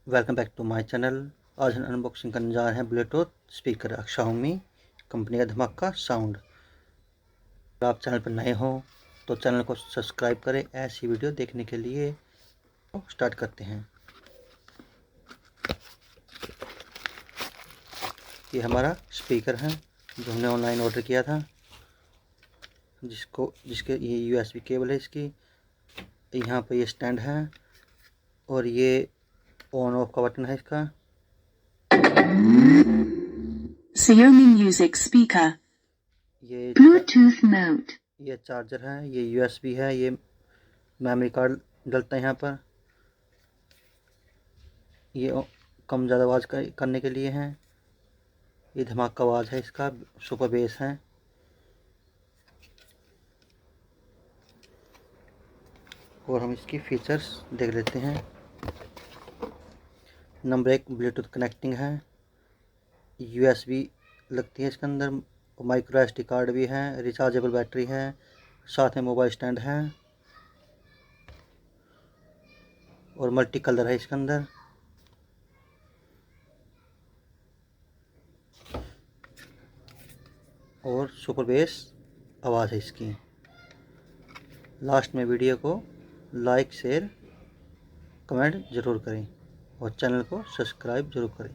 Welcome back to my channel. आज हम unboxing करने जा रहे हैं ब्लूटूथ स्पीकर Xiaomi कंपनी का धमाका साउंड। अगर आप चैनल पर नए हो तो चैनल को सब्सक्राइब करें ऐसी वीडियो देखने के लिए। तो स्टार्ट करते हैं। ये हमारा स्पीकर है जो हमने ऑनलाइन ऑर्डर किया था, जिसके ये USB केबल है इसकी। यहाँ पे ये स्टैंड है और ये ऑन ऑफ का बटन है इसका। Xiaomi Music Speaker ये Bluetooth Mode। ये चार्जर है, ये USB है, ये मेमोरी कार्ड डलता है यहाँ पर। ये कम ज़्यादा आवाज़ करने के लिए है। ये धमाका आवाज़ है इसका, सुपर बेस है। और हम इसकी फीचर्स देख लेते हैं। नंबर 1 ब्लूटूथ कनेक्टिंग है, USB लगती है इसके अंदर, माइक्रो SD कार्ड भी है, रिचार्जेबल बैटरी है, साथ में मोबाइल स्टैंड है और मल्टी कलर है इसके अंदर। और सुपर बेस आवाज़ है इसकी। लास्ट में वीडियो को लाइक शेयर कमेंट ज़रूर करें और चैनल को सब्सक्राइब ज़रूर करें।